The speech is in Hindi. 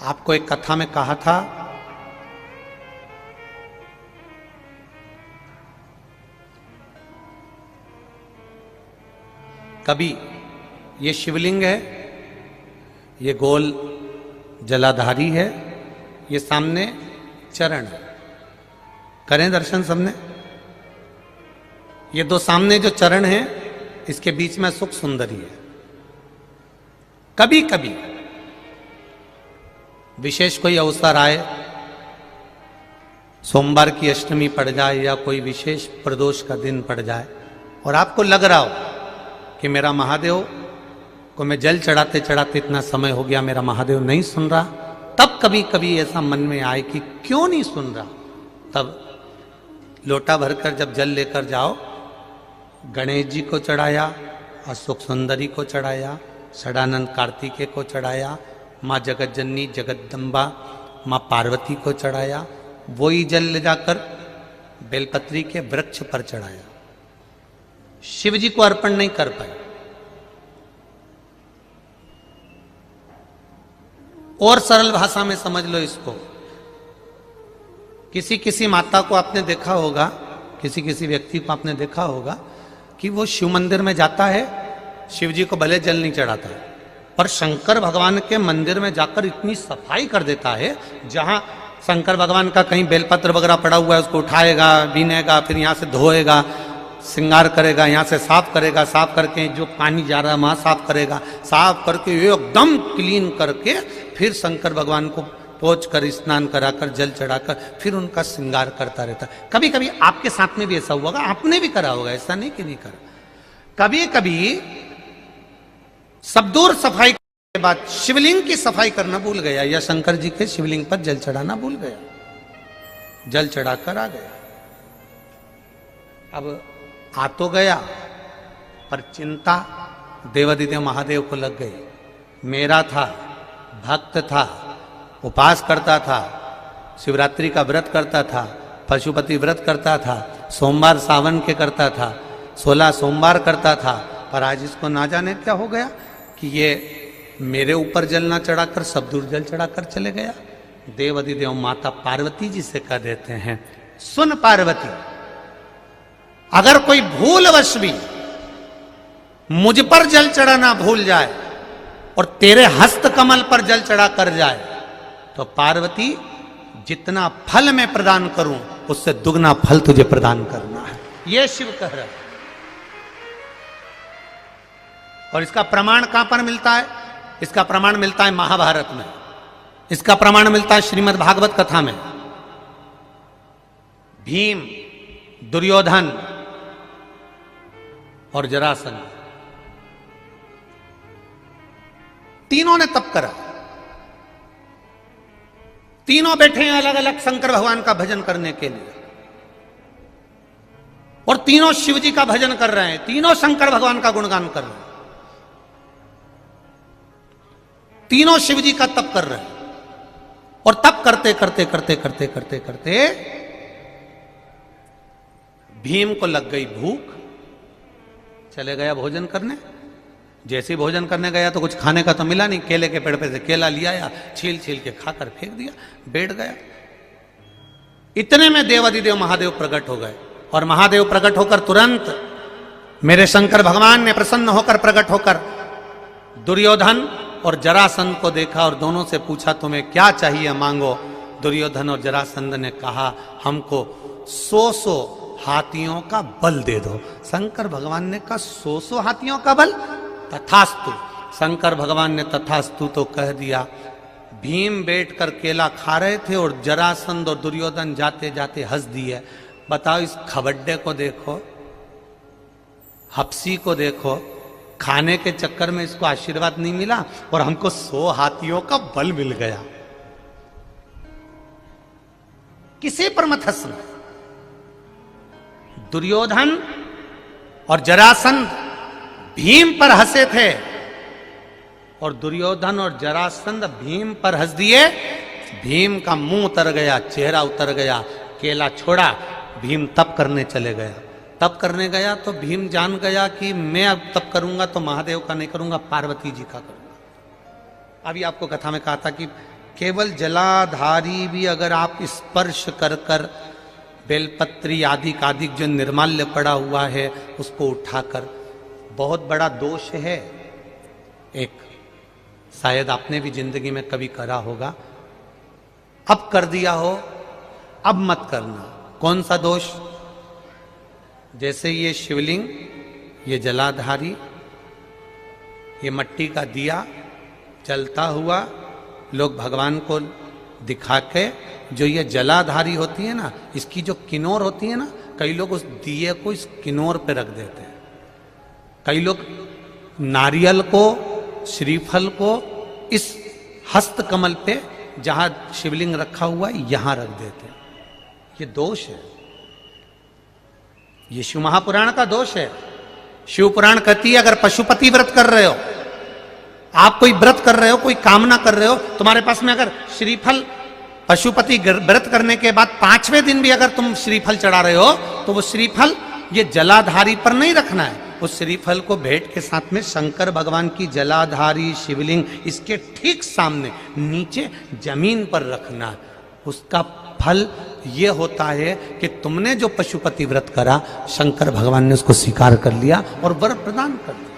आपको एक कथा में कहा था कभी ये शिवलिंग है, ये गोल जलाधारी है, ये सामने चरण है। करें दर्शन सबने। ये दो सामने जो चरण हैं, इसके बीच में सुख सुंदरी है। कभी कभी विशेष कोई अवसर आए, सोमवार की अष्टमी पड़ जाए या कोई विशेष प्रदोष का दिन पड़ जाए और आपको लग रहा हो कि मेरा महादेव को मैं जल चढ़ाते चढ़ाते इतना समय हो गया, मेरा महादेव नहीं सुन रहा, तब कभी कभी ऐसा मन में आए कि क्यों नहीं सुन रहा, तब लोटा भरकर जब जल लेकर जाओ, गणेश जी को चढ़ाया और सुख सुंदरी को चढ़ाया, षडानंद कार्तिकेय को चढ़ाया, माँ जगत जननी जगदम्बा माँ पार्वती को चढ़ाया, वही जल ले जाकर बेलपत्री के वृक्ष पर चढ़ाया। शिव जी को अर्पण नहीं कर पाए। और सरल भाषा में समझ लो इसको, किसी किसी माता को आपने देखा होगा, किसी किसी व्यक्ति को आपने देखा होगा कि वो शिव मंदिर में जाता है, शिव जी को भले जल नहीं चढ़ाता है, पर शंकर भगवान के मंदिर में जाकर इतनी सफाई कर देता है, जहां शंकर भगवान का कहीं बेलपत्र वगैरह पड़ा हुआ है उसको उठाएगा, बीनेगा, फिर यहां से धोएगा, श्रृंगार करेगा, यहाँ से साफ करेगा, साफ करके जो पानी जा रहा है वहां साफ करेगा, साफ करके एकदम क्लीन करके फिर शंकर भगवान को पोंछ कर स्नान कराकर जल चढ़ाकर फिर उनका श्रृंगार करता रहता। कभी कभी आपके साथ में भी ऐसा हुआ होगा, आपने भी करा होगा, ऐसा नहीं कि नहीं करा। कभी कभी सब दूर सफाई के बाद शिवलिंग की सफाई करना भूल गया या शंकर जी के शिवलिंग पर जल चढ़ाना भूल गया, जल चढ़ाकर आ गया। अब आ तो गया, पर चिंता देवादिदेव महादेव को लग गई। मेरा था, भक्त था, उपास करता था, शिवरात्रि का व्रत करता था, पशुपति व्रत करता था, सोमवार सावन के करता था, 16 सोमवार करता था, पर आज इसको ना जाने क्या हो गया कि ये मेरे ऊपर जल ना चढ़ाकर सब दूर जल चढ़ाकर चले गया। देवादिदेव माता पार्वती जी से कह देते हैं, सुन पार्वती, अगर कोई भूलवश भी मुझ पर जल चढ़ाना भूल जाए और तेरे हस्त कमल पर जल चढ़ा कर जाए, तो पार्वती जितना फल मैं प्रदान करूं उससे दुगना फल तुझे प्रदान करना है। यह शिव कह रहा है। और इसका प्रमाण कहां पर मिलता है? इसका प्रमाण मिलता है महाभारत में, इसका प्रमाण मिलता है श्रीमद् भागवत कथा में। भीम, दुर्योधन और जरासंध तीनों ने तप करा, तीनों बैठे हैं अलग अलग शंकर भगवान का भजन करने के लिए, और तीनों शिव जी का भजन कर रहे हैं, तीनों शंकर भगवान का गुणगान कर रहे हैं, तीनों शिव जी का तप कर रहे हैं। और तप करते करते करते करते करते करते भीम को लग गई भूख, चले गया भोजन करने। जैसे ही भोजन करने गया तो कुछ खाने का तो मिला नहीं, केले के पेड़ पे से केला लिया या छील छील के खाकर फेंक दिया, बैठ गया। इतने में देवादिदेव महादेव प्रकट हो गए, और महादेव प्रकट होकर तुरंत मेरे शंकर भगवान ने प्रसन्न होकर प्रकट होकर दुर्योधन और जरासंध को देखा और दोनों से पूछा, तुम्हें क्या चाहिए मांगो। दुर्योधन और जरासंध ने कहा, हमको 100 हाथियों का बल दे दो। शंकर भगवान ने कहा, 100 हाथियों का बल? तथास्तु। शंकर भगवान ने तथास्तु तो कह दिया। भीम बैठकर केला खा रहे थे और जरासंध और दुर्योधन जाते जाते हंस दिए। बताओ, इस खबड्डे को देखो, हप्सी को देखो, खाने के चक्कर में इसको आशीर्वाद नहीं मिला और हमको 100 हाथियों का बल मिल गया। किसी पर मत हंसना। दुर्योधन और जरासंध भीम पर हंसे थे, और दुर्योधन और जरासंध भीम पर हंस दिए। भीम का मुंह उतर गया, चेहरा उतर गया, केला छोड़ा, भीम तप करने चले गया। तप करने गया तो भीम जान गया कि मैं अब तप करूंगा तो महादेव का नहीं करूंगा, पार्वती जी का करूंगा। अभी आपको कथा में कहा था कि केवल जलाधारी भी अगर आप स्पर्श कर कर बेलपत्री आदि कादिक जो निर्माल्य पड़ा हुआ है उसको उठाकर, बहुत बड़ा दोष है एक, शायद आपने भी जिंदगी में कभी करा होगा, अब कर दिया हो, अब मत करना। कौन सा दोष? जैसे ये शिवलिंग, ये जलाधारी, ये मट्टी का दिया जलता हुआ, लोग भगवान को दिखा के, जो ये जलाधारी होती है ना, इसकी जो किनोर होती है ना, कई लोग उस दिए को इस किनोर पे रख देते हैं। कई लोग नारियल को, श्रीफल को इस हस्त कमल पे जहां शिवलिंग रखा हुआ है यहां रख देते हैं। ये दोष है, ये शिव महापुराण का दोष है। शिव पुराण कहती है अगर पशुपति व्रत कर रहे हो, आप कोई व्रत कर रहे हो, कोई कामना कर रहे हो, तुम्हारे पास में अगर श्रीफल, पशुपति व्रत करने के बाद 5वें दिन भी अगर तुम श्रीफल चढ़ा रहे हो, तो वो श्रीफल ये जलाधारी पर नहीं रखना है, उस श्रीफल को भेंट के साथ में शंकर भगवान की जलाधारी शिवलिंग इसके ठीक सामने नीचे जमीन पर रखना है। उसका फल ये होता है कि तुमने जो पशुपति व्रत करा, शंकर भगवान ने उसको स्वीकार कर लिया और वर प्रदान कर दिया।